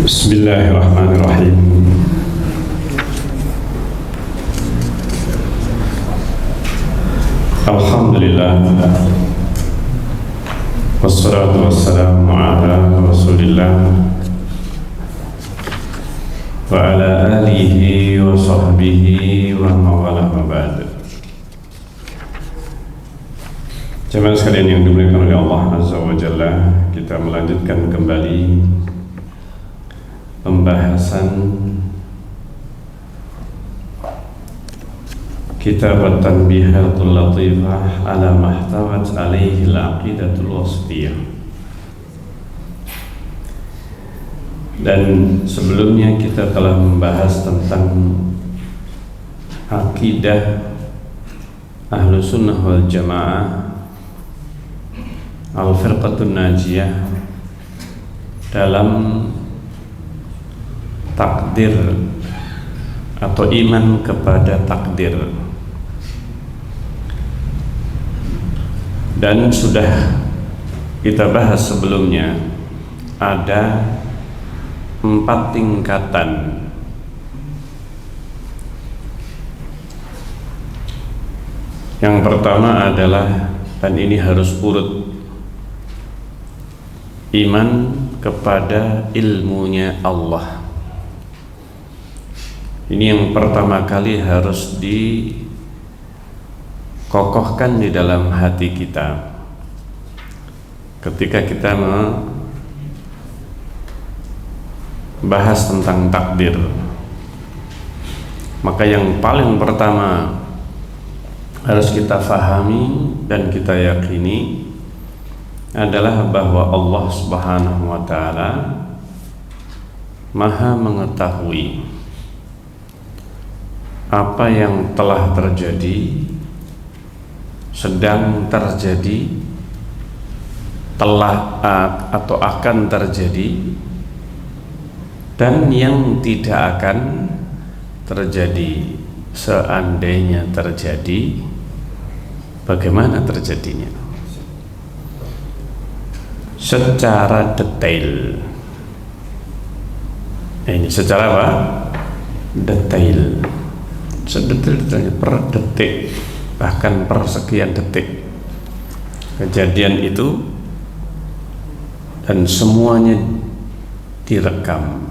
Bismillahirrahmanirrahim. Alhamdulillah, wassalatu wassalamu ala rasulillah wa ala alihi wa sahbihi wa mawala wa ba'd. Jemaah sekalian yang dimuliakan oleh Allah Azza wa Jalla, kita melanjutkan kembali pembahasan kitab At-Tanbihatul Latifah ala mahtawat alaihi al-aqidatul wasfiyah. Dan sebelumnya kita telah membahas tentang akidah Ahlus Sunnah wal Jamaah Al-Firqatun Najiyah dalam takdir atau iman kepada takdir. Dan sudah kita bahas sebelumnya, ada 4 tingkatan. Yang pertama adalah, dan ini harus urut, iman kepada ilmunya Allah. Ini yang pertama kali harus dikokohkan di dalam hati kita ketika kita membahas tentang takdir. Maka yang paling pertama harus kita fahami dan kita yakini adalah bahwa Allah Subhanahu wa ta'ala Maha mengetahui apa yang telah terjadi, sedang terjadi, telah atau akan terjadi, dan yang tidak akan terjadi. Seandainya terjadi, bagaimana terjadinya secara detail. Ini secara apa? Detail. Sedetail-detailnya, per detik, bahkan per sekian detik kejadian itu, dan semuanya direkam.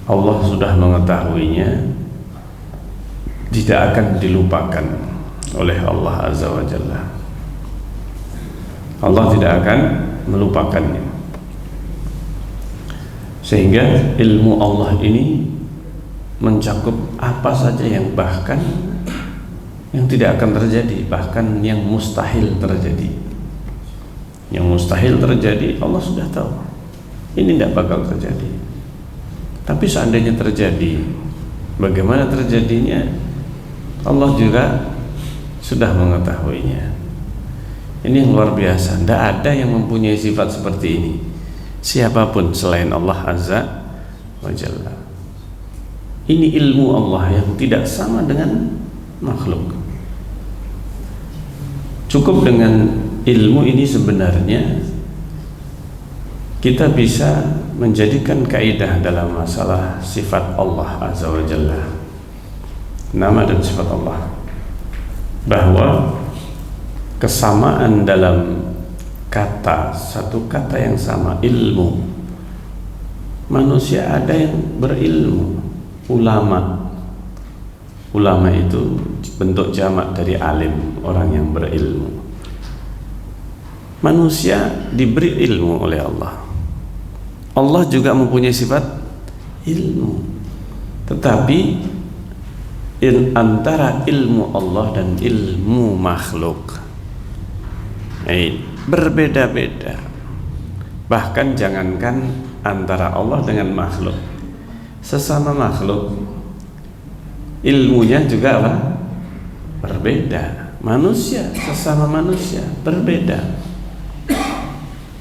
Allah sudah mengetahuinya, tidak akan dilupakan oleh Allah Azza wa Jalla. Allah tidak akan melupakannya, sehingga ilmu Allah ini mencakup apa saja yang bahkan yang tidak akan terjadi, bahkan yang mustahil terjadi. Yang mustahil terjadi Allah sudah tahu, ini tidak bakal terjadi. Tapi seandainya terjadi, bagaimana terjadinya Allah juga sudah mengetahuinya. Ini yang luar biasa. Tidak ada yang mempunyai sifat seperti ini, siapapun selain Allah Azza wa Jalla. Ini ilmu Allah yang tidak sama dengan makhluk. Cukup dengan ilmu ini sebenarnya kita bisa menjadikan kaidah dalam masalah sifat Allah Azza wa Jalla, nama dan sifat Allah, bahwa kesamaan dalam kata, satu kata yang sama, ilmu. Manusia ada yang berilmu, ulama. Ulama itu bentuk jamak dari alim, orang yang berilmu. Manusia diberi ilmu oleh Allah. Allah juga mempunyai sifat ilmu. Tetapi antara ilmu Allah dan ilmu makhluk berbeda-beda. Bahkan jangankan antara Allah dengan makhluk, sesama makhluk ilmunya juga apa? Berbeda. Manusia sesama manusia berbeda.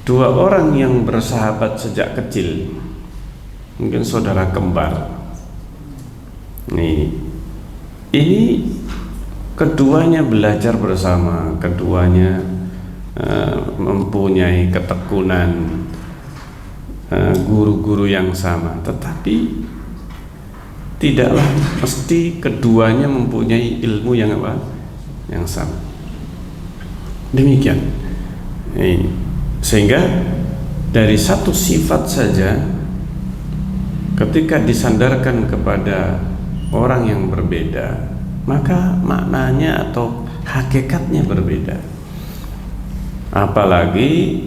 2 orang yang bersahabat sejak kecil, mungkin saudara kembar. Ini keduanya belajar bersama, keduanya mempunyai ketekunan, guru-guru yang sama, tetapi tidaklah mesti keduanya mempunyai ilmu yang apa? Yang sama. Demikian. Sehingga dari satu sifat saja ketika disandarkan kepada orang yang berbeda, maka maknanya atau hakikatnya berbeda. Apalagi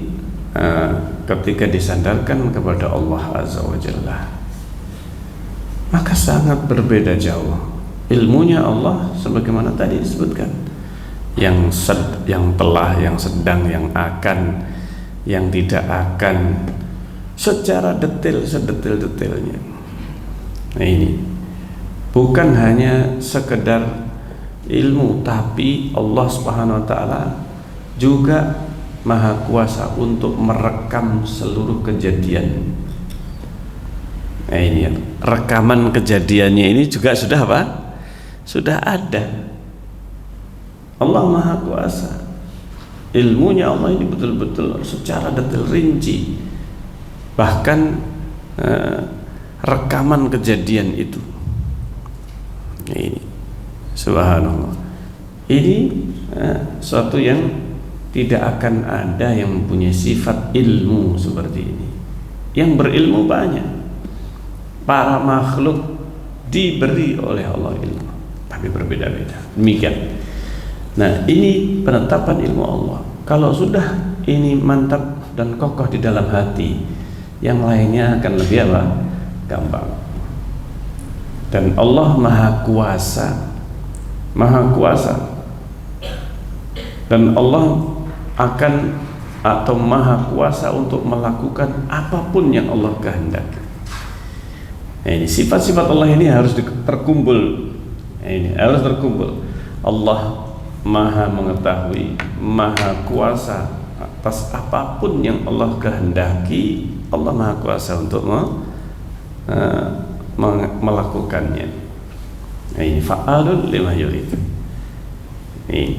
ketika disandarkan kepada Allah Azza wa Jalla, maka sangat berbeda jauh. Ilmunya Allah sebagaimana tadi disebutkan, yang telah, yang sedang, yang akan, yang tidak akan, secara detail, sedetail-detailnya. Nah, ini bukan hanya sekedar ilmu, tapi Allah Subhanahu wa taala juga Maha Kuasa untuk merekam seluruh kejadian. Nah, ini ya, rekaman kejadiannya ini juga sudah apa? Sudah ada. Allah Maha Kuasa. Ilmunya Allah ini betul-betul secara detail rinci. Bahkan rekaman kejadian itu. Ini subhanallah. Ini suatu yang tidak akan ada yang mempunyai sifat ilmu seperti ini. Yang berilmu banyak. Para makhluk diberi oleh Allah ilmu, tapi berbeda-beda. Demikian. Nah, ini penetapan ilmu Allah. Kalau sudah ini mantap dan kokoh di dalam hati, yang lainnya akan lebih apa? Gampang. Dan Allah Maha Kuasa, Maha Kuasa. Dan Allah akan atau Maha Kuasa untuk melakukan apapun yang Allah kehendaki. Nah, ini sifat-sifat Allah ini harus terkumpul. Nah, ini harus terkumpul. Allah Maha mengetahui, Maha Kuasa atas apapun yang Allah kehendaki. Allah Maha Kuasa untuk melakukannya. Nah, ini fa'alun lima yurid. Ini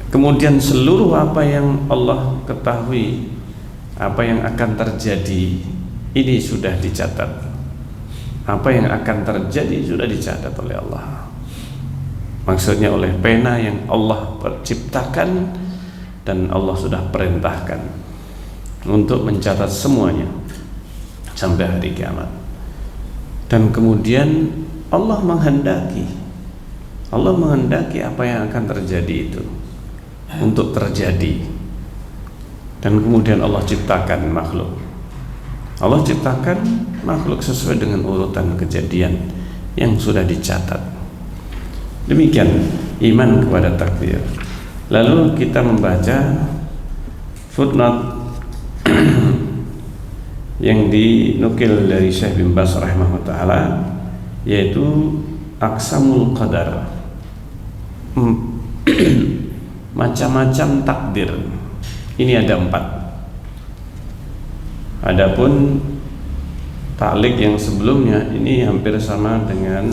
kemudian seluruh apa yang Allah ketahui, apa yang akan terjadi, ini sudah dicatat. Apa yang akan terjadi sudah dicatat oleh Allah. Maksudnya oleh pena yang Allah ciptakan dan Allah sudah perintahkan untuk mencatat semuanya sampai hari kiamat. Dan kemudian Allah menghendaki apa yang akan terjadi itu untuk terjadi. Dan kemudian Allah ciptakan makhluk. Allah ciptakan makhluk sesuai dengan urutan kejadian yang sudah dicatat. Demikian iman kepada takdir. Lalu kita membaca footnote yang dinukil dari Syekh bin Baz rahimahullah ta'ala, yaitu aqsamul qadar, macam-macam takdir. Ini ada 4. Adapun taklik yang sebelumnya ini hampir sama dengan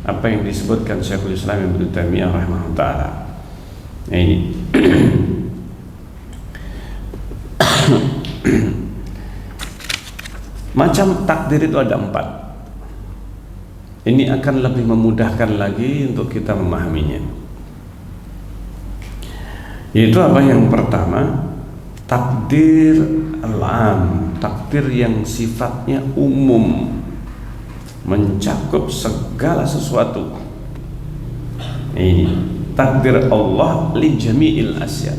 apa yang disebutkan Syekhul Islam Ibnu Taimiyah rahimahullah ta'ala. Nah, ini macam takdir itu ada 4. Ini akan lebih memudahkan lagi untuk kita memahaminya. Yaitu apa? Yang pertama, takdir al-am, takdir yang sifatnya umum, mencakup segala sesuatu. Ini takdir Allah li jami'il asya.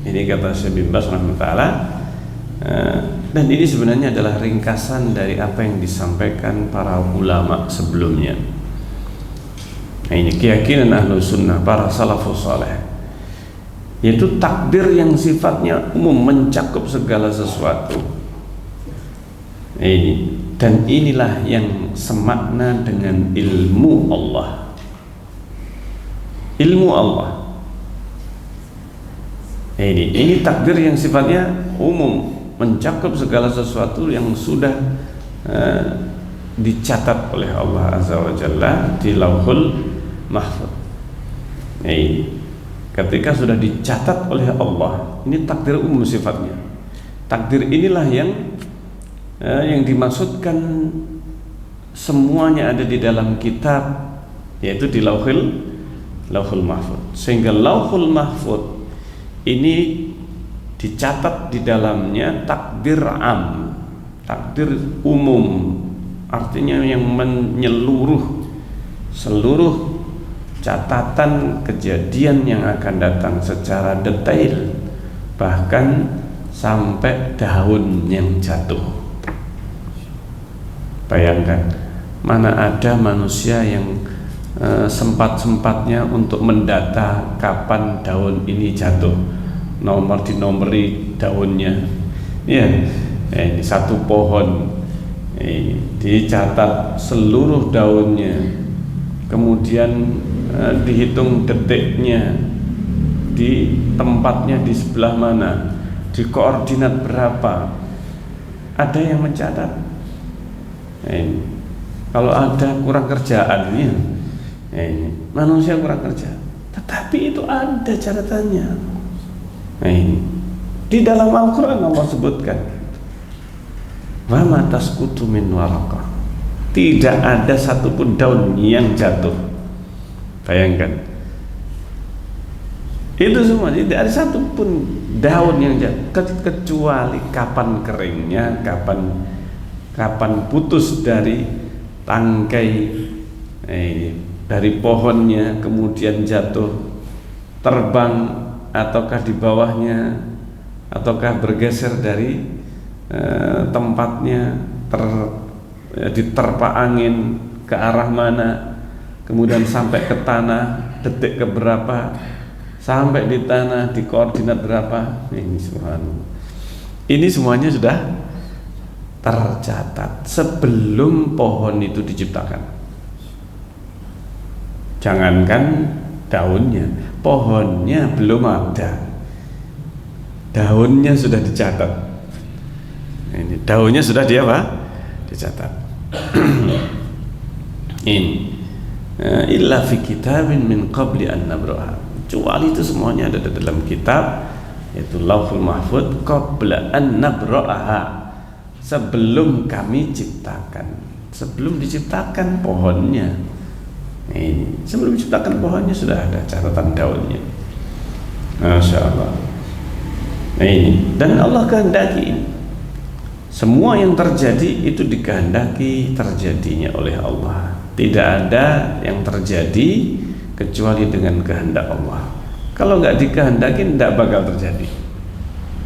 Ini kata Syekh bin Baz rahimahullah. Dan ini sebenarnya adalah ringkasan dari apa yang disampaikan para ulama sebelumnya. Nah, ini keyakinan ahlu sunnah, para salafus saleh, yaitu takdir yang sifatnya umum, mencakup segala sesuatu. Ini, dan inilah yang semakna dengan ilmu Allah. Ilmu Allah. Ini takdir yang sifatnya umum, mencakup segala sesuatu yang sudah dicatat oleh Allah Azza wa Jalla di Lauhul Mahfuz. Ketika sudah dicatat oleh Allah, ini takdir umum sifatnya. Takdir inilah yang Yang dimaksudkan semuanya ada di dalam kitab, yaitu di Lauhul Mahfuz. Sehingga Lauhul Mahfuz ini dicatat di dalamnya takdir am, takdir umum, artinya yang menyeluruh seluruh catatan kejadian yang akan datang secara detail, bahkan sampai daun yang jatuh. Bayangkan, mana ada manusia yang sempat-sempatnya untuk mendata kapan daun ini jatuh, dinomori daunnya. Ya, ini satu pohon, dicatat seluruh daunnya, kemudian dihitung detiknya, di tempatnya di sebelah mana, di koordinat berapa. Ada yang mencatat. Kalau ada kurang kerjaan, manusia kurang kerja, tetapi itu ada catatannya. Di dalam Al-Quran Allah sebutkan, wa ma tasqutu min waraqah, tidak ada satupun daun yang jatuh. Bayangkan, itu semua, tidak ada satupun daun yang jatuh, kecuali kapan keringnya, kapan putus dari tangkai dari pohonnya, kemudian jatuh, terbang, ataukah di bawahnya, ataukah bergeser dari tempatnya, diterpa angin ke arah mana, kemudian sampai ke tanah detik keberapa, sampai di tanah di koordinat berapa. Ini subhanallah, ini semuanya sudah tercatat sebelum pohon itu diciptakan. Jangankan daunnya, pohonnya belum ada, daunnya sudah dicatat. Ini daunnya sudah dicatat. Ini illa fi kitabin min qabli an nabraha, kecuali itu semuanya ada di dalam kitab, yaitu Lauhul Mahfuz, qabla an nabraha, sebelum kami ciptakan, sebelum diciptakan pohonnya. Sebelum diciptakan pohonnya sudah ada catatan daunnya. Masya Allah. Dan Allah kehendaki ini. Semua yang terjadi itu dikehendaki terjadinya oleh Allah. Tidak ada yang terjadi kecuali dengan kehendak Allah. Kalau nggak dikehendaki, tidak bakal terjadi.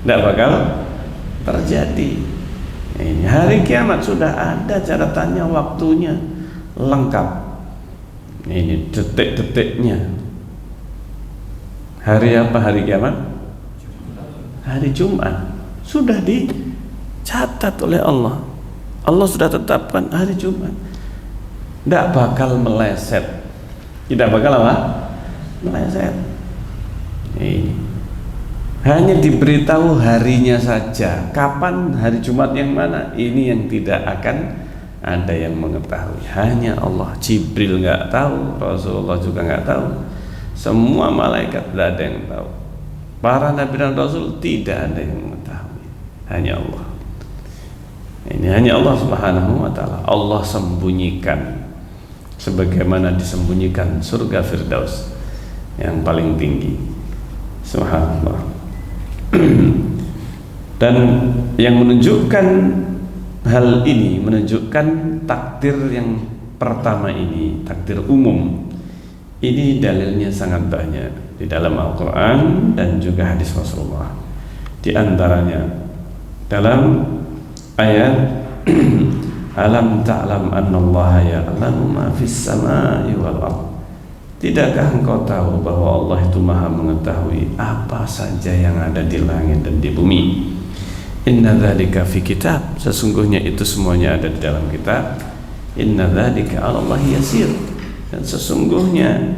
Tidak bakal terjadi. Ini hari kiamat sudah ada catatannya, waktunya lengkap. Ini detik-detiknya. Hari apa hari kiamat? Hari Jumat. Sudah dicatat oleh Allah. Allah sudah tetapkan hari Jumat. Tidak bakal meleset. Tidak bakal apa? Meleset. Ini hanya diberitahu harinya saja. Kapan hari Jumat yang mana? Ini yang tidak akan ada yang mengetahui, hanya Allah. Jibril nggak tahu, Rasulullah juga nggak tahu, semua malaikat tidak ada yang tahu, para nabi dan rasul tidak ada yang mengetahui, hanya Allah. Ini hanya Allah Subhanahu wa ta'ala. Allah sembunyikan sebagaimana disembunyikan surga Firdaus yang paling tinggi. Subhanallah. Dan yang menunjukkan hal ini, menunjukkan takdir yang pertama ini, takdir umum ini, dalilnya sangat banyak di dalam Al-Quran dan juga hadis Rasulullah. Di antaranya dalam ayat alam ta'lam annallaha ya'lamu ma fis samai wal ardh, tidakkah engkau tahu bahwa Allah itu maha mengetahui apa saja yang ada di langit dan di bumi. Inna dzalika fi kitab, sesungguhnya itu semuanya ada di dalam kitab. Inna dzalika 'ala Allah yasir, dan sesungguhnya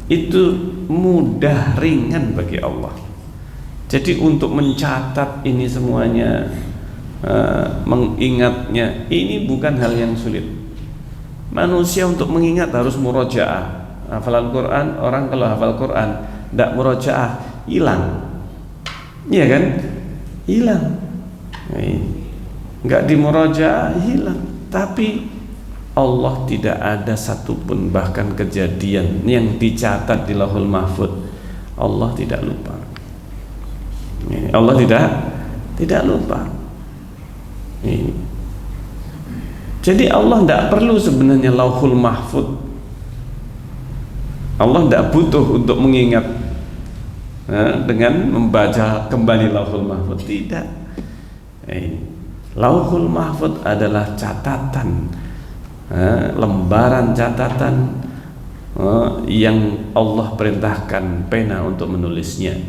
itu mudah, ringan bagi Allah. Jadi untuk mencatat ini semuanya, mengingatnya, ini bukan hal yang sulit. Manusia untuk mengingat harus murojaah. Hafalan Quran, orang kalau hafal Quran tidak murojaah, hilang. Iya kan? Hilang. nggak dimurajaah, hilang. Tapi Allah tidak ada satupun bahkan kejadian yang dicatat di Lauhul Mahfuz. Allah tidak lupa. Allah tidak lupa. Jadi Allah tidak perlu sebenarnya Lauhul Mahfuz. Allah tidak butuh untuk mengingat dengan membaca kembali Lauhul Mahfuz. Tidak. Lauhul Mahfuz adalah catatan, lembaran catatan yang Allah perintahkan pena untuk menulisnya,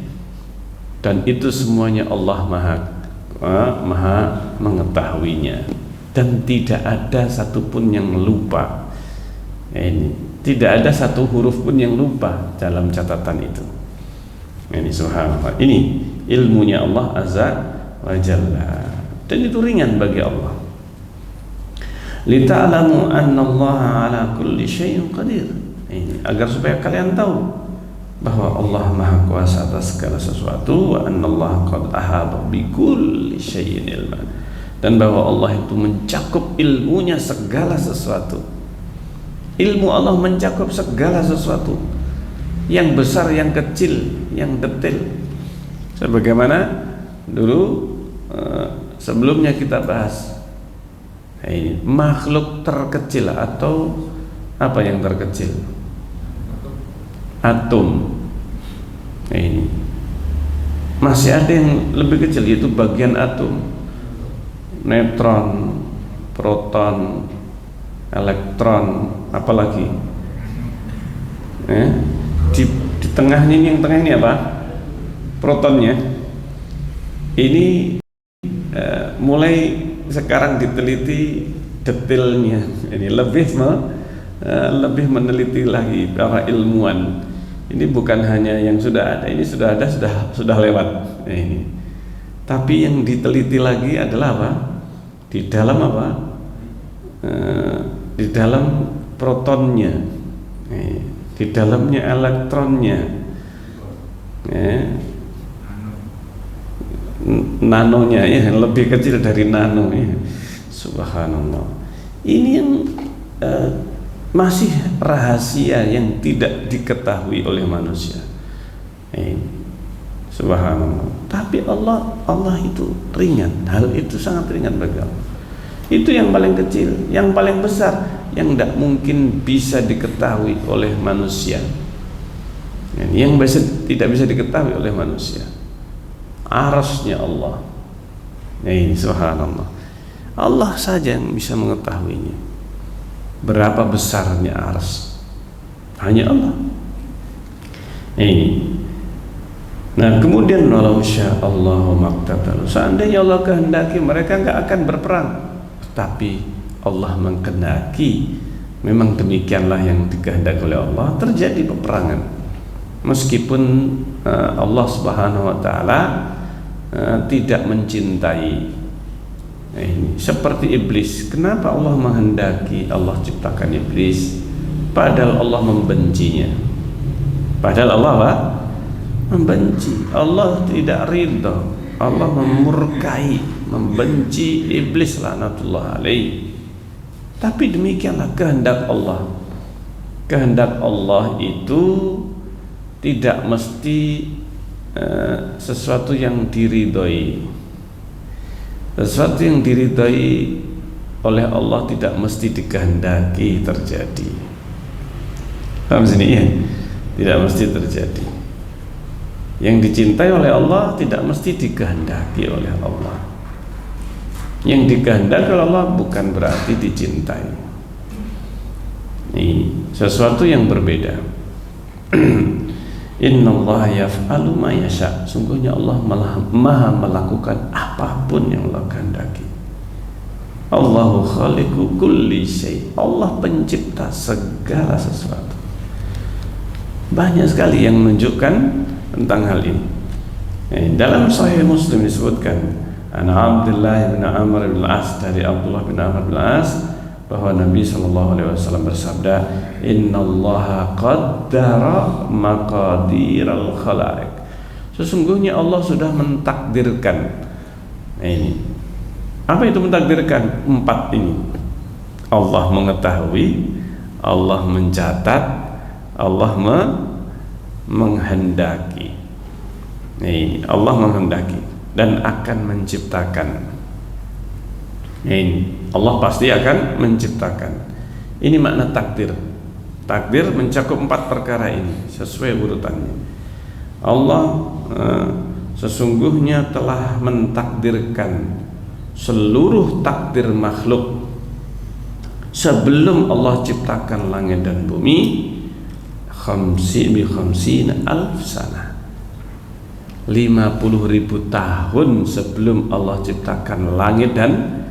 dan itu semuanya Allah maha mengetahuinya, dan tidak ada satupun yang lupa. Tidak ada satu huruf pun yang lupa dalam catatan itu. Ini subhanallah. Ini ilmunya Allah azza wa jalla, dan itu ringan bagi Allah. Lita'lamu annallaha ala kulli syai'in qadir. Ini agar supaya kalian tahu bahwa Allah maha kuasa atas segala sesuatu, wa annallaha qad ahata bi kulli syai'in ilma, dan bahwa Allah itu mencakup ilmunya segala sesuatu. Ilmu Allah mencakup segala sesuatu, yang besar, yang kecil, yang detail. Sebagaimana dulu sebelumnya kita bahas, makhluk terkecil atau apa yang terkecil? Atom. Ini masih ada yang lebih kecil, yaitu bagian atom. Neutron, proton, elektron, apalagi di tengahnya ini, yang tengah ini apa? Protonnya. Ini mulai sekarang diteliti detailnya. Ini lebih meneliti lagi para ilmuwan. Ini bukan hanya yang sudah ada, ini sudah ada, sudah lewat. Ini. Tapi yang diteliti lagi adalah apa? Di dalam apa? Di dalam protonnya, di dalamnya elektronnya, nanonya, ya, lebih kecil dari nano, ya. Subhanallah. Ini yang masih rahasia yang tidak diketahui oleh manusia. Subhanallah. Tapi Allah itu ringan, hal itu sangat ringan bagi Allah. Itu yang paling kecil, yang paling besar, yang tidak mungkin bisa diketahui oleh manusia, yang tidak bisa diketahui oleh manusia. Arasnya Allah. Ini subhanallah. Allah saja yang bisa mengetahuinya. Berapa besarnya aras? Hanya Allah. Ini. Nah, kemudian walau sya'allahu maqtatalu. Seandainya Allah kehendaki, mereka enggak akan berperang. Tapi Allah mengkehendaki, memang demikianlah yang dikehendaki oleh Allah, terjadi peperangan. Meskipun Allah Subhanahu wa taala tidak mencintai. Ini seperti iblis. Kenapa Allah menghendaki, Allah ciptakan iblis, padahal Allah membencinya? Padahal Allah apa? Membenci. Allah tidak ridha. Allah memurkai, membenci iblis laknatullah alaih. Tapi demikianlah kehendak Allah. Kehendak Allah itu tidak mesti sesuatu yang diridhoi. Sesuatu yang diridhoi oleh Allah tidak mesti dikehendaki terjadi. Paham sini ya? Tidak mesti terjadi. Yang dicintai oleh Allah tidak mesti dikehendaki oleh Allah. Yang dikehendaki oleh Allah bukan berarti dicintai. Ini sesuatu yang berbeda. Innallaha yaf'alu ma yasha. Sungguhnya Allah maha melakukan apapun yang Allah kehendaki. Allahu khaliqu kulli syai. Allah pencipta segala sesuatu. Banyak sekali yang menunjukkan tentang hal ini. Dalam Sahih Muslim disebutkan, Ana Abdullah bin Amr bin Al-As, dari Abdullah bin Amr bin Al-As, bahwa Nabi SAW bersabda, Innallaha qaddara maqadiral khalaiq. Sesungguhnya Allah sudah mentakdirkan ini Apa itu mentakdirkan? 4 ini. Allah mengetahui, Allah mencatat, Allah menghendaki. Ini Allah menghendaki dan akan menciptakan. Ini Allah pasti akan menciptakan. Ini makna takdir. Takdir mencakup 4 perkara ini sesuai urutannya. Allah sesungguhnya telah mentakdirkan seluruh takdir makhluk sebelum Allah ciptakan langit dan bumi 50 alf sana, 50.000 tahun sebelum Allah ciptakan langit dan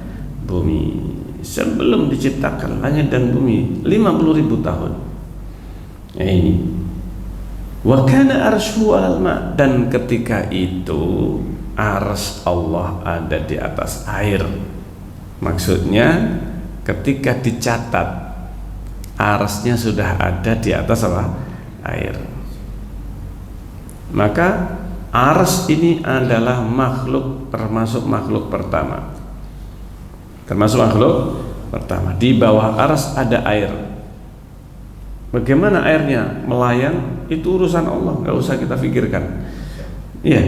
bumi. Sebelum diciptakan langit dan bumi 50.000 tahun. Ini wa kana arsyu 'alal ma, dan ketika itu arsy Allah ada di atas air. Maksudnya ketika dicatat arsy-nya sudah ada di atas apa? Air. Maka arsy ini adalah makhluk, termasuk makhluk pertama. Termasuk makhluk pertama. Di bawah arsy ada air. Bagaimana airnya melayang itu urusan Allah, nggak usah kita pikirkan. Iya.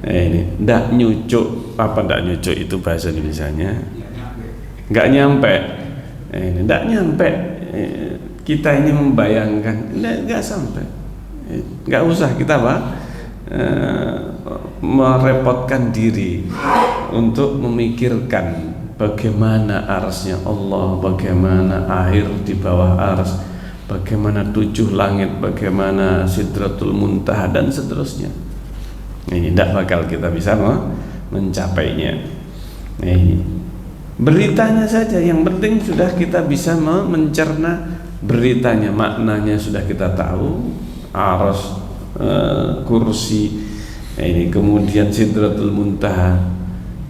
Ini ndak nyucuk, apa ndak nyucuk itu bahasa Indonesianya? Nggak nyampe. Ini ndak nyampe. Kita ini membayangkan, nggak sampai. Nggak usah kita merepotkan diri untuk memikirkan bagaimana arsy-nya Allah, bagaimana air di bawah arsy, bagaimana 7 langit, bagaimana Sidratul Muntaha dan seterusnya. Ini tidak bakal kita bisa mencapainya. Ini beritanya saja, yang penting sudah kita bisa mencerna beritanya, maknanya sudah kita tahu. Arsy, kursi, ini kemudian Sidratul Muntaha,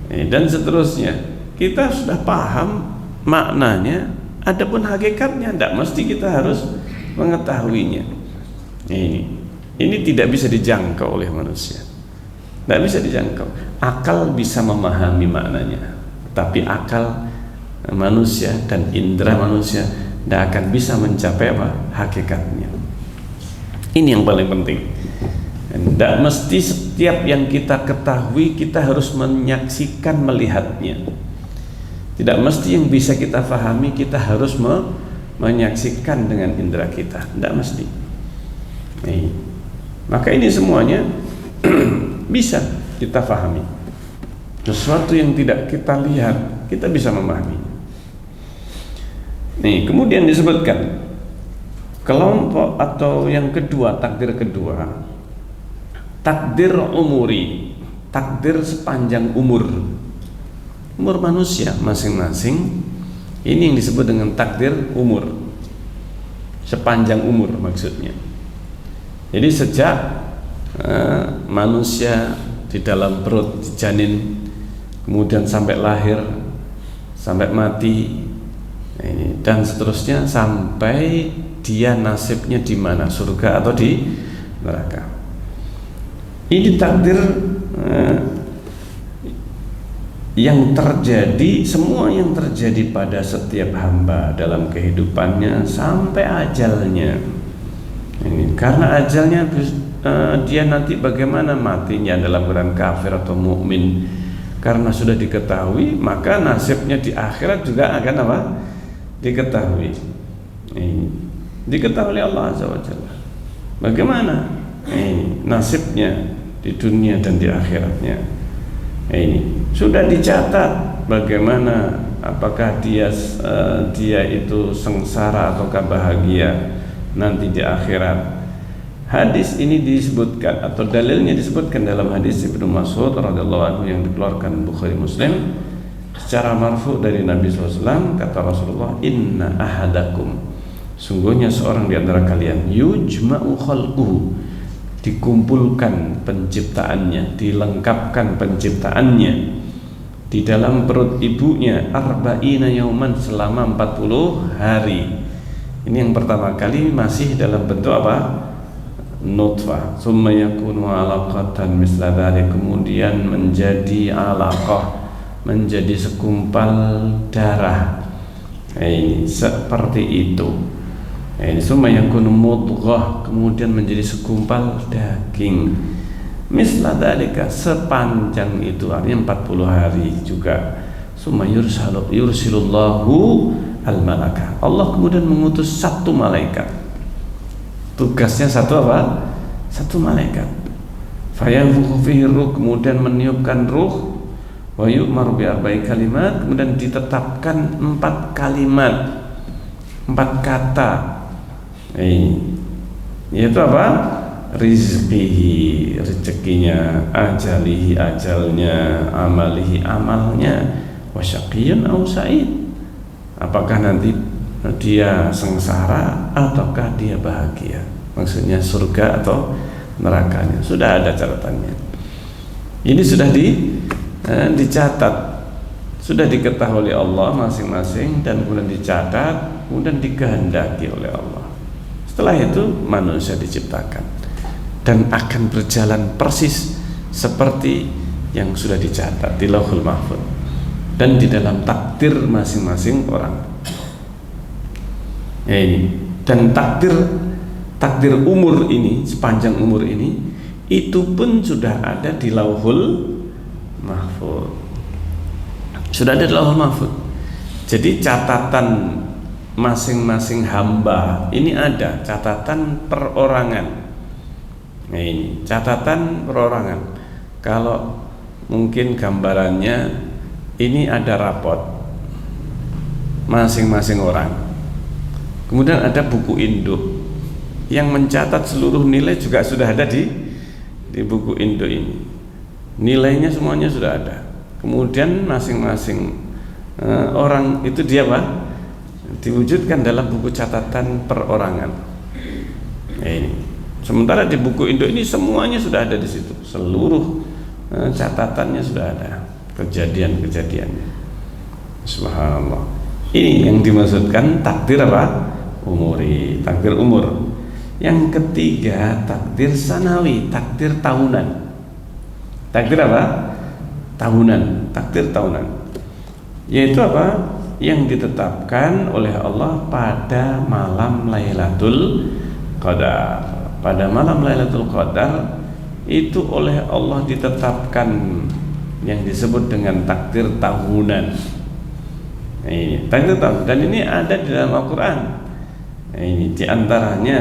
dan seterusnya. Kita sudah paham maknanya, adapun hakikatnya tidak mesti kita harus mengetahuinya. Ini tidak bisa dijangkau oleh manusia, tidak bisa dijangkau. Akal bisa memahami maknanya, tapi akal manusia dan indera manusia tidak akan bisa mencapai hakikatnya. Ini yang paling penting. Tidak mesti setiap yang kita ketahui kita harus menyaksikan, melihatnya. Tidak mesti yang bisa kita pahami kita harus menyaksikan dengan indera kita. Tidak mesti. Maka ini semuanya bisa kita pahami. Sesuatu yang tidak kita lihat kita bisa memahami. Kemudian disebutkan kelompok atau yang kedua, takdir kedua, takdir umuri, takdir sepanjang umur manusia masing-masing. Ini yang disebut dengan takdir umur, sepanjang umur maksudnya. Jadi sejak manusia di dalam perut janin, kemudian sampai lahir, sampai mati, dan seterusnya sampai dia nasibnya di mana, surga atau di neraka. Ini takdir yang terjadi, semua yang terjadi pada setiap hamba dalam kehidupannya sampai ajalnya. Karena ajalnya dia nanti bagaimana matinya dalam keadaan kafir atau mukmin, karena sudah diketahui, maka nasibnya di akhirat juga akan apa? Diketahui. Diketahui oleh Allah Azza wa Jalla. Bagaimana nasibnya di dunia dan di akhiratnya. Ini sudah dicatat bagaimana, apakah dia itu sengsara ataukah bahagia nanti di akhirat. Hadis ini disebutkan atau dalilnya disebutkan dalam hadis Ibnu Mas'ud radhiyallahu anhu yang dikeluarkan Bukhari Muslim secara marfu dari Nabi SAW. Kata Rasulullah, inna ahadakum, sungguhnya seorang di antara kalian, yujma'u khalquhu, dikumpulkan penciptaannya, dilengkapkan penciptaannya di dalam perut ibunya arba'ina yauman, selama 40 hari. Ini yang pertama kali masih dalam bentuk apa? Nutfah. Summa yakunu alaqatan misla dzalik, kemudian menjadi alaqah, menjadi segumpal darah. Ini seperti itu. Ini summa yakunu mudghah, kemudian menjadi segumpal daging. Misla dzalika, sepanjang itu, artinya 40 hari juga. Summa yursilullahu al-malaka. Allah kemudian mengutus satu malaikat. Tugasnya satu apa? Satu malaikat. Fayanfukhu fihi ruh, kemudian meniupkan ruh. Wa yu'maru bi arba'i kalimat, kemudian ditetapkan 4 kalimat, 4 kata. Yaitu apa? Rizqihi, rezekinya, ajalihi, ajalnya, amalihi, amalnya, wasyaqiyyun aw sa'id, apakah nanti dia sengsara ataukah dia bahagia, maksudnya surga atau nerakanya. Sudah ada catatannya. Ini sudah dicatat, sudah diketahui oleh Allah masing-masing, dan kemudian dicatat, kemudian dikehendaki oleh Allah. Setelah itu manusia diciptakan dan akan berjalan persis seperti yang sudah dicatat di Lauhul Mahfuz dan di dalam takdir masing-masing orang. Ya, ini dan takdir umur ini, sepanjang umur ini, itu pun sudah ada di Lauhul Mahfuz. Sudah ada di Lauhul Mahfuz. Jadi catatan masing-masing hamba ini ada catatan perorangan. Nah, ini catatan perorangan. Kalau mungkin gambarannya ini ada rapot masing-masing orang. Kemudian ada buku induk yang mencatat seluruh nilai, juga sudah ada di buku induk ini. Nilainya semuanya sudah ada. Kemudian masing-masing orang itu dia apa? Diwujudkan dalam buku catatan perorangan. Ini. Sementara di buku induk ini semuanya sudah ada di situ. Seluruh catatannya sudah ada, kejadian-kejadiannya. Subhanallah. Ini yang dimaksudkan takdir apa? Umuri, takdir umur. Yang ketiga, takdir sanawi, takdir tahunan. Takdir apa? Tahunan, takdir tahunan. Yaitu apa? Yang ditetapkan oleh Allah pada malam Lailatul Qadar. Pada malam Lailatul Qadar itu oleh Allah ditetapkan yang disebut dengan takdir tahunan. Ini takdir tahunan, dan ini ada di dalam Al-Quran. Ini diantaranya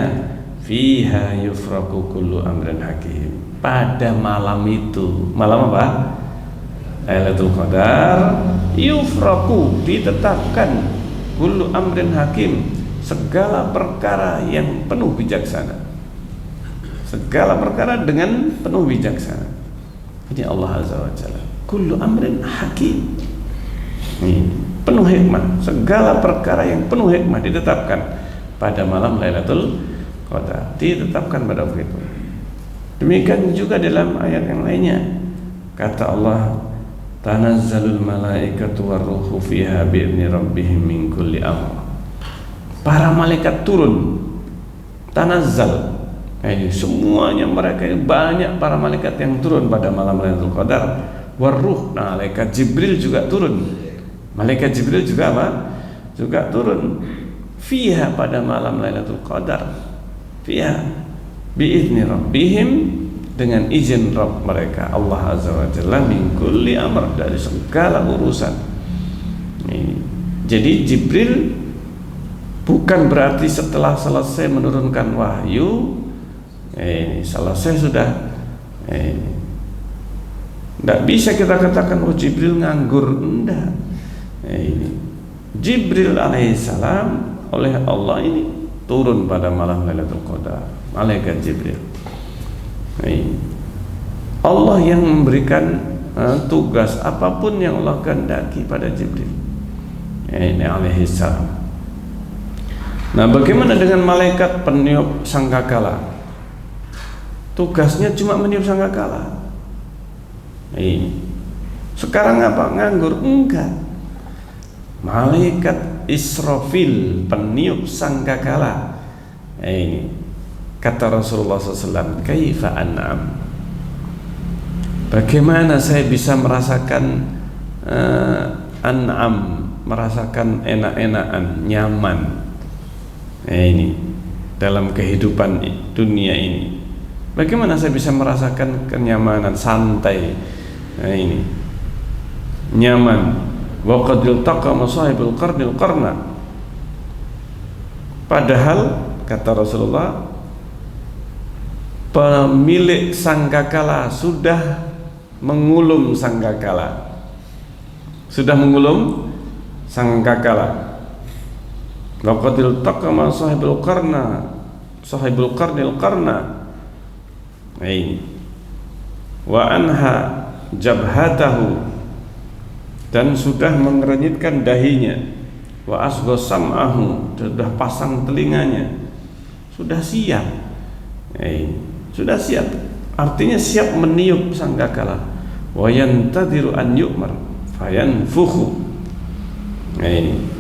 fiha yufraku kullu amrin hakim. Pada malam itu, malam apa? Lailatul Qadar, yufraku, ditetapkan, kullu amrin hakim, segala perkara yang penuh bijaksana. Segala perkara dengan penuh bijaksana. Ini Allah Azza wa Jalla. Kullu amrin hakim. Ini penuh hikmah. Segala perkara yang penuh hikmah ditetapkan pada malam Lailatul Qadar. Ditetapkan pada waktu itu. Demikian juga dalam ayat yang lainnya. Kata Allah, tanazzalul malaikatu warruhu fiha bi'izni rabbihim min kulli amr. Para malaikat turun, tanazzal. Ini semuanya mereka, banyak para malaikat yang turun pada malam Lailatul Qadar. Warruh, nah, malaikat Jibril juga turun. Malaikat Jibril juga apa? Juga turun. Fiha, pada malam Lailatul Qadar. Fiha bi'izni rabbihim, dengan izin Rabb mereka, Allah Azza wa Jalla, min kulli amr, dari segala urusan. Ini. Jadi Jibril bukan berarti setelah selesai menurunkan wahyu, selesai sudah. Tidak bisa kita katakan Jibril nganggur. Tidak. Jibril alaihissalam oleh Allah ini turun pada malam Lailatul Qadar. Malaikat Jibril. Allah yang memberikan tugas apapun yang Allah kehendaki pada Jibril. Ini alaihissalam. Nah, bagaimana dengan malaikat peniup sangkakala? Tugasnya cuma meniup sangkakala. Sekarang apa? Nganggur? Enggak. Malaikat Israfil, peniup sangkakala. Kata Rasulullah SAW, kaifa an'am? Bagaimana saya bisa merasakan an'am, merasakan enak-enakan, nyaman. Ini dalam kehidupan dunia ini. Bagaimana saya bisa merasakan kenyamanan, santai? Ini nyaman. Wa qad iltaqa masahibul qarnil qarna. Padahal kata Rasulullah, pemilik sangkakala sudah mengulum sangkakala. Sudah mengulum sangkakala. Wa qad iltaqa masahibul qarna, sahibul qarnil qarna. Ini wa anha jabhatahu, dan sudah mengerenyitkan dahinya, wa asgha sam'ahu, sudah pasang telinganya, sudah siap. Sudah siap, artinya siap meniup sangkakala. Wa yantadiru an yu'mar fayanfukhu.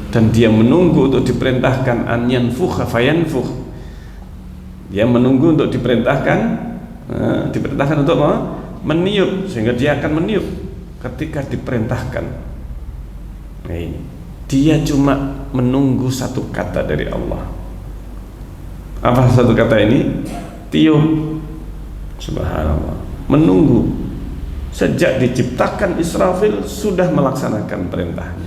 Dan dia menunggu untuk diperintahkan an yanfukha fayanfukh. Dia menunggu untuk diperintahkan untuk meniup, sehingga dia akan meniup ketika diperintahkan. Dia cuma menunggu satu kata dari Allah. Apa satu kata ini? Tiup. Subhanallah. Menunggu. Sejak diciptakan Israfil sudah melaksanakan perintahnya,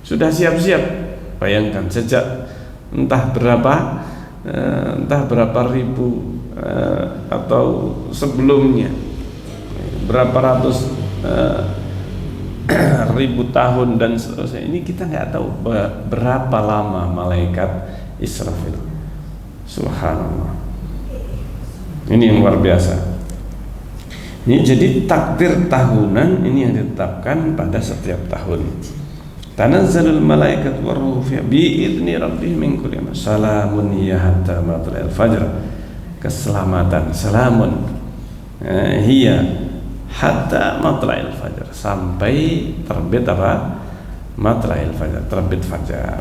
sudah siap-siap. Bayangkan sejak entah berapa ribu atau sebelumnya, berapa ratus ribu tahun dan seterusnya. Ini kita nggak tahu berapa lama malaikat Israfil. Subhanallah. Ini yang luar biasa. Ini jadi takdir tahunan ini yang ditetapkan pada setiap tahun. Tanazzalul malaikatu waruhu fiha bi'izni rabbihim min kulli amrin salamun hiya hatta matla'il fajr. Keselamatan, salamun hiya hatta matla'il fajr, sampai terbit apa? Matla'il fajr, terbit fajar.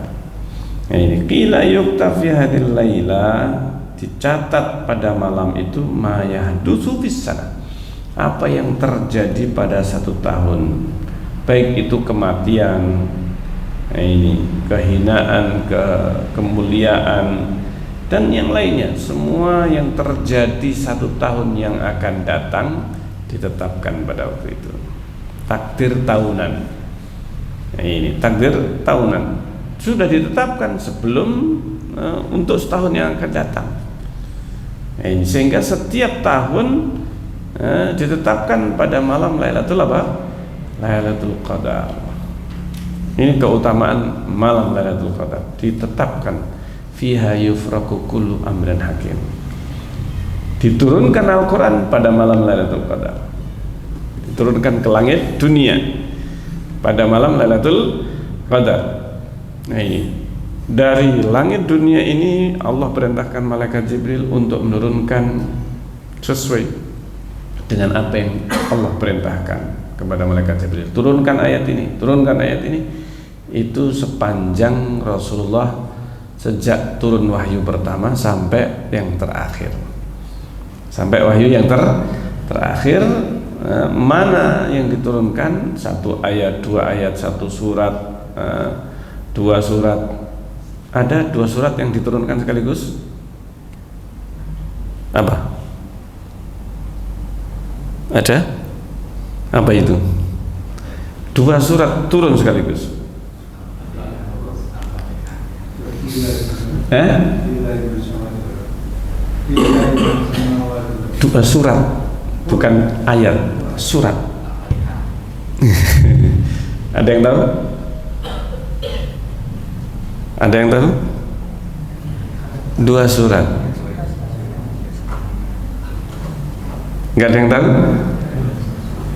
Ini qila yukta fi hadhil laila, dicatat pada malam itu ma yahdutsu fis sana, apa yang terjadi pada satu tahun, baik itu kematian, ini kehinaan, kemuliaan, dan yang lainnya, semua yang terjadi satu tahun yang akan datang ditetapkan pada waktu itu. Takdir tahunan. Ini takdir tahunan sudah ditetapkan sebelum untuk setahun yang akan datang. Ini sehingga setiap tahun ditetapkan pada malam Lailatul apa? Lailatul Qadar. Ini keutamaan malam Lailatul Qadar, ditetapkan fiha yufraqu kullu amrin hakim. Diturunkan Al-Quran pada malam Lailatul Qadar, diturunkan ke langit dunia pada malam Lailatul Qadar. Nah, ini dari langit dunia ini Allah perintahkan malaikat Jibril untuk menurunkan sesuai dengan apa yang Allah perintahkan kepada malaikat Jibril. Turunkan ayat ini, turunkan ayat ini. Itu sepanjang Rasulullah sejak turun wahyu pertama sampai yang terakhir. Sampai wahyu yang terakhir, mana yang diturunkan? Satu ayat, dua ayat, satu surat, dua surat. Ada dua surat yang diturunkan sekaligus. Apa? Ada? Apa itu? Dua surat turun sekaligus. Dua surat, bukan ayat, surat. Ada yang tahu? Ada yang tahu? Dua surat. Enggak ada yang tahu?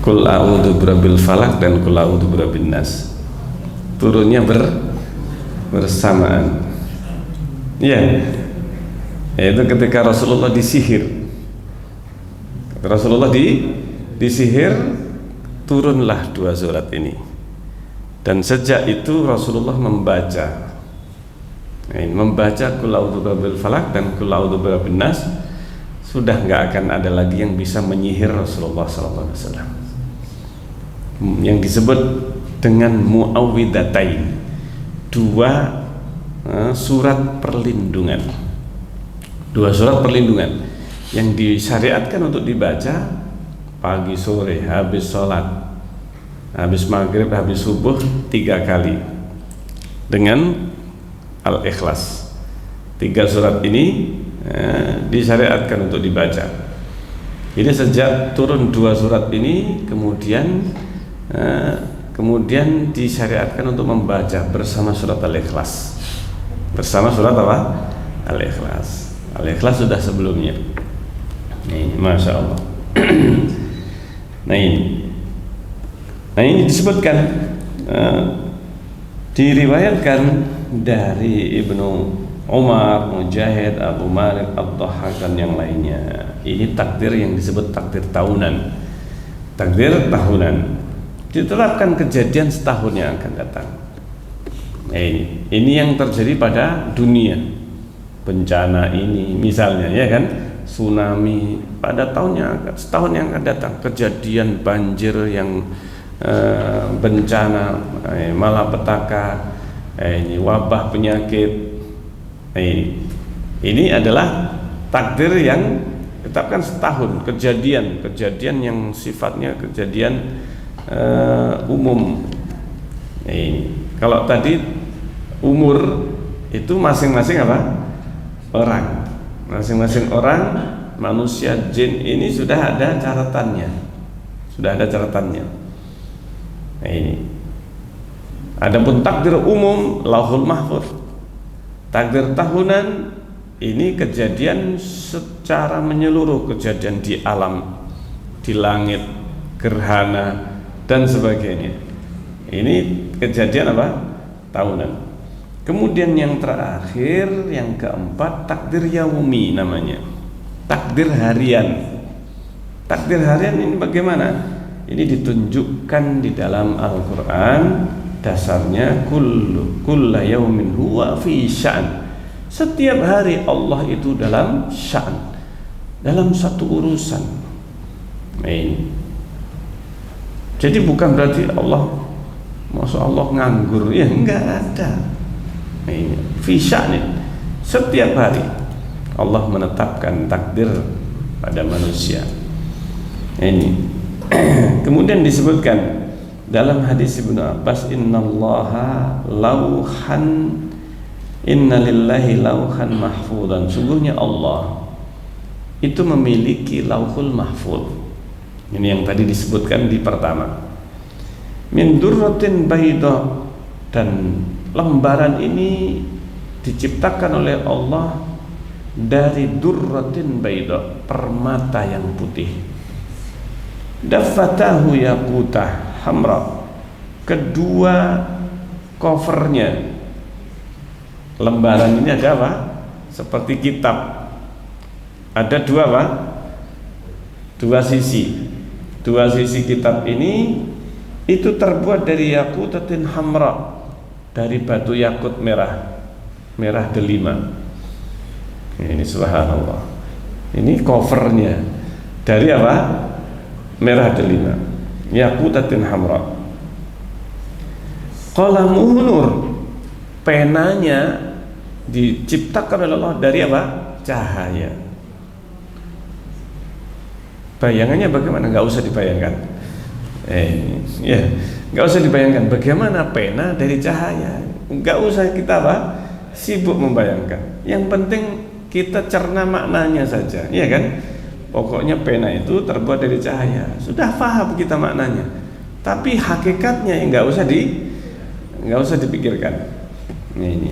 Qul a'udzu birabbil falaq dan qul a'udzu birabbin nas. Turunnya bersamaan. Iya. Yaitu ketika Rasulullah disihir. Rasulullah disihir, turunlah dua surat ini. Dan sejak itu Rasulullah membaca qul a'udzu birabbil falaq dan qul a'udzu birabbin nas. Sudah nggak akan ada lagi yang bisa menyihir Rasulullah SAW. yang disebut dengan muawwidzatain, dua surat perlindungan. Dua surat perlindungan yang disyariatkan untuk dibaca pagi sore, habis sholat, habis maghrib, habis subuh 3 kali dengan Al-Ikhlas. 3 surat ini disyariatkan untuk dibaca. Ini sejak turun 2 surat ini kemudian disyariatkan untuk membaca bersama surat Al-Ikhlas. Bersama surat apa? Al-Ikhlas. Al-Ikhlas sudah sebelumnya. Ini Masya Allah. Nah ini disebutkan, diriwayatkan dari Ibnu Umar, Mujahid, Abu Malik, Ad-Dhahhak dan yang lainnya. Ini takdir yang disebut takdir tahunan. Takdir tahunan diterapkan kejadian setahun yang akan datang. Nah, ini yang terjadi pada dunia. Bencana ini misalnya, ya kan, tsunami pada setahun yang akan datang, kejadian banjir yang bencana, malapetaka, ini wabah penyakit. Ini adalah takdir yang ditetapkan setahun, kejadian yang sifatnya kejadian umum. Kalau tadi umur itu masing-masing apa? Orang, masing-masing orang, manusia, jin ini sudah ada catatannya, Nah ini. Adapun takdir umum Lauhul Mahfuz. Takdir tahunan ini kejadian secara menyeluruh, kejadian di alam, di langit, gerhana dan sebagainya. Ini kejadian apa? Tahunan. Kemudian yang terakhir, yang keempat, takdir yaumi namanya. Takdir harian. Takdir harian ini bagaimana? Ini ditunjukkan di dalam Al-Qur'an, dasarnya kulla yaumin huwa fi sya'n. Setiap hari Allah itu dalam sya'n, dalam satu urusan. Nah ini. Jadi bukan berarti Allah, masya Allah nganggur, ya enggak ada. Fi sya'nin, setiap hari Allah menetapkan takdir pada manusia. Ini kemudian disebutkan dalam hadis Ibnu Abbas, innallaha lauhan, innalillahi lauhan mahfudan. Sungguhnya Allah itu memiliki lauhul mahfud. Ini yang tadi disebutkan di pertama, min durratin bayda, dan lembaran ini diciptakan oleh Allah dari durratin bayda, permata yang putih. Daffatahu yaqutah hamra, kedua covernya, lembaran ini ada apa? Seperti kitab, ada dua apa? Dua sisi kitab ini itu terbuat dari yakutatin hamra, dari batu yakut merah delima. Ini subhanallah, ini covernya dari apa? Merah delima, yakutatin hamra. Qalamuhu nur, penanya diciptakan oleh Allah dari apa? Cahaya. Bayangannya bagaimana? Nggak usah dibayangkan. Nggak usah dibayangkan bagaimana pena dari cahaya. Nggak usah kita apa? Sibuk membayangkan. Yang penting kita cerna maknanya saja, ya kan? Pokoknya pena itu terbuat dari cahaya. Sudah paham kita maknanya. Tapi hakikatnya nggak usah dipikirkan. Ini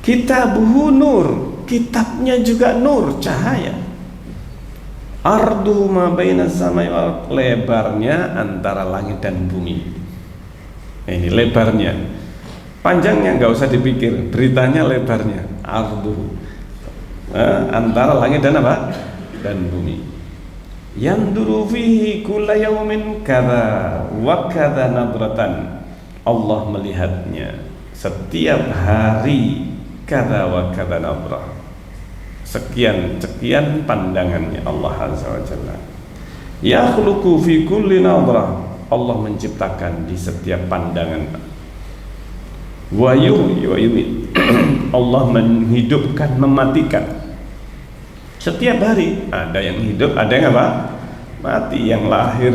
kitabuhu nur, kitabnya juga nur, cahaya. Arduhu ma baina samai wal, lebarnya antara langit dan bumi. Ini lebarnya, panjangnya nggak usah dipikir, beritanya lebarnya. Arduhu, antara langit dan apa? Dan bumi. Yanduru fihi kulla yaumin kadza wa kadza nadratan. Allah melihatnya setiap hari kadza wa kadza nadrah, sekian pandangannya Allah Azza wa Jalla. Yakhluqu fi kulli nadrah Allah menciptakan di setiap pandangan. Wa yuhyi Allah menghidupkan, mematikan. Setiap hari ada yang hidup, ada yang apa? Mati. Yang lahir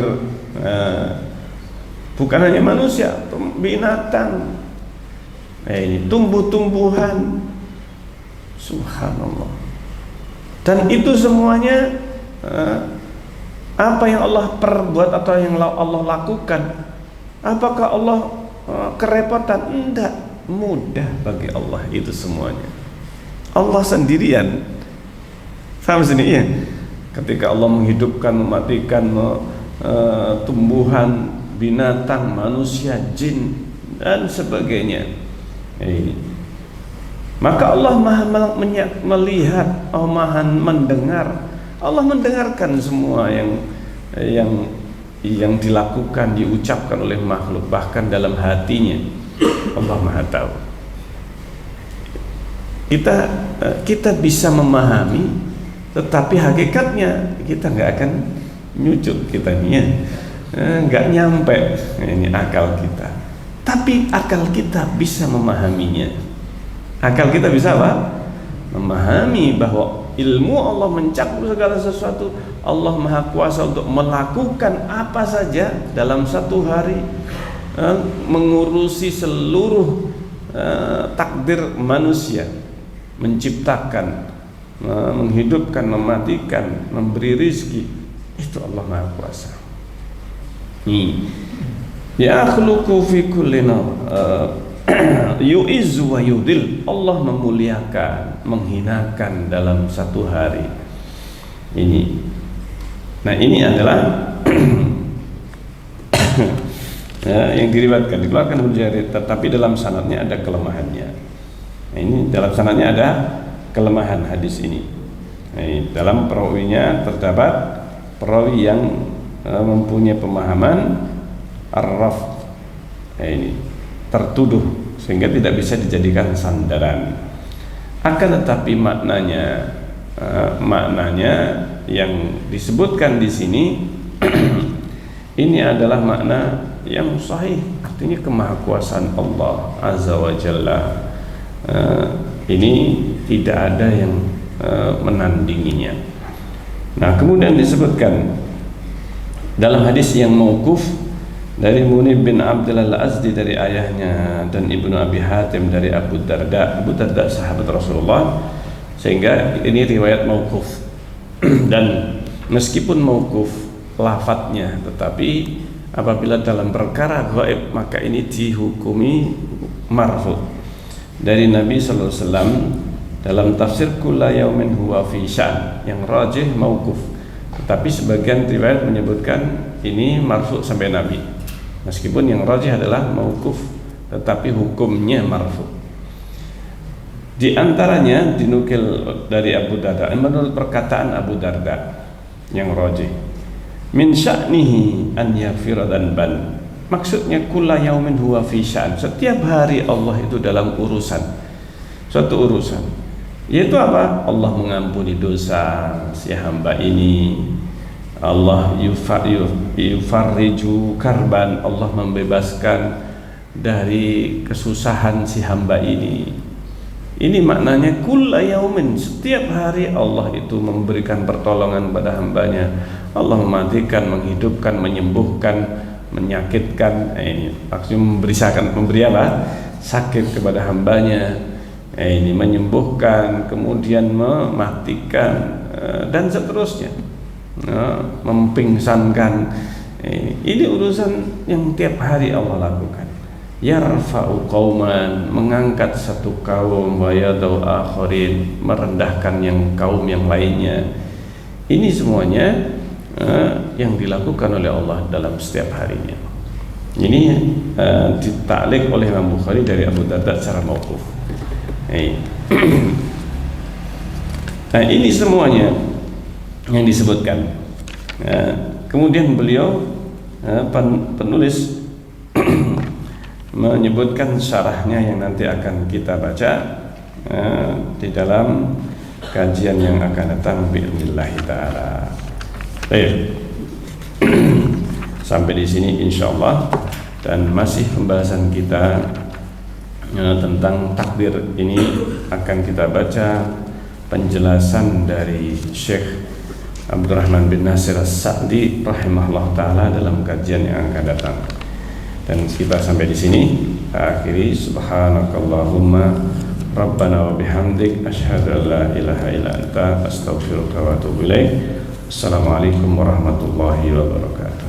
bukan hanya manusia, binatang, ini tumbuh-tumbuhan. Subhanallah. Dan itu semuanya apa yang Allah perbuat atau yang Allah lakukan, apakah Allah kerepotan? Enggak, mudah bagi Allah itu semuanya. Allah sendirian. Paham sini ya? Ketika Allah menghidupkan, mematikan tumbuhan, binatang, manusia, jin dan sebagainya. Ini. Maka Allah Maha melihat, Allah Maha mendengar. Allah mendengarkan semua yang dilakukan, diucapkan oleh makhluk, bahkan dalam hatinya. Allah Maha tahu. Kita bisa memahami, tetapi hakikatnya kita nggak akan nyucuk kita nih, nggak nyampe ini akal kita. Tapi akal kita bisa memahaminya. Akal kita bisa apa? Memahami bahwa ilmu Allah mencakup segala sesuatu. Allah Maha Kuasa untuk melakukan apa saja dalam satu hari, mengurusi seluruh takdir manusia, menciptakan, menghidupkan, mematikan, memberi rizki. Itu Allah Maha Kuasa. Ya khluqu fi kulli yu'izzu wa yudil. Allah memuliakan, menghinakan dalam satu hari. Ini. Nah, ini adalah yang diriwayatkan, dikeluarkan Ibnu Jarir, tetapi dalam sanadnya ada kelemahannya. Nah, ini dalam sanadnya ada kelemahan hadis ini. Nah, dalam perawinya terdapat perawi yang mempunyai pemahaman ar-raf. Nah, ini tertuduh sehingga tidak bisa dijadikan sandaran. Akan tetapi maknanya yang disebutkan di sini ini adalah makna yang sahih, artinya kemahakuasaan Allah Azza wa Jalla. Ini tidak ada yang menandinginya. Nah, kemudian disebutkan dalam hadis yang mauquf dari Munib bin Abdullah al-Azdi dari ayahnya, dan Ibnu Abi Hatim dari Abu Darda. Abu Darda sahabat Rasulullah, sehingga ini riwayat mauquf. Dan meskipun mauquf lafadznya, tetapi apabila dalam perkara gaib maka ini dihukumi marfu dari Nabi sallallahu alaihi wasallam dalam tafsir kulla yaumin huwa fi sya'n. Yang rajih mauquf, tetapi sebagian riwayat menyebutkan ini marfu sampai Nabi. Meskipun yang rajih adalah mauquf, tetapi hukumnya marfu. Di antaranya dinukil dari Abu Darda, menurut perkataan Abu Darda yang rajih, min sya'nihi an yaghfira dhanban. Maksudnya kulla yaumin huwa fi sya'n, setiap hari Allah itu dalam urusan, suatu urusan. Yaitu apa? Allah mengampuni dosa si hamba ini. Allah yufarriju karban, Allah membebaskan dari kesusahan si hamba ini. Ini maknanya kulla yaumin, setiap hari Allah itu memberikan pertolongan pada hambanya. Allah mematikan, menghidupkan, menyembuhkan, menyakitkan. Ini maksudnya memberi apa? Sakit kepada hambanya. Ini menyembuhkan, kemudian mematikan, dan seterusnya. Mempingsankan. Ini urusan yang tiap hari Allah lakukan. Yarfa'u qauman, mengangkat satu kaum, wa yadau akharin, merendahkan yang kaum yang lainnya. Ini semuanya yang dilakukan oleh Allah dalam setiap harinya. Ini ditaklik oleh Imam Bukhari dari Abu Darda secara mauquf. Nah, ini semuanya yang disebutkan. Kemudian beliau penulis menyebutkan syarahnya yang nanti akan kita baca di dalam kajian yang akan datang bi'idznillah ta'ala. Baik. Sampai di sini insyaallah, dan masih pembahasan kita tentang takdir ini akan kita baca penjelasan dari Syekh Abdurrahman bin Nasir As-Sa'di rahimahullah taala dalam kajian yang akan datang. Dan kita sampai di sini akhiri, subhanakallahumma rabbana wa bihamdik asyhadu an la ilaha illa anta astaghfiruka wa atubu ilaik. Assalamualaikum warahmatullahi wabarakatuh.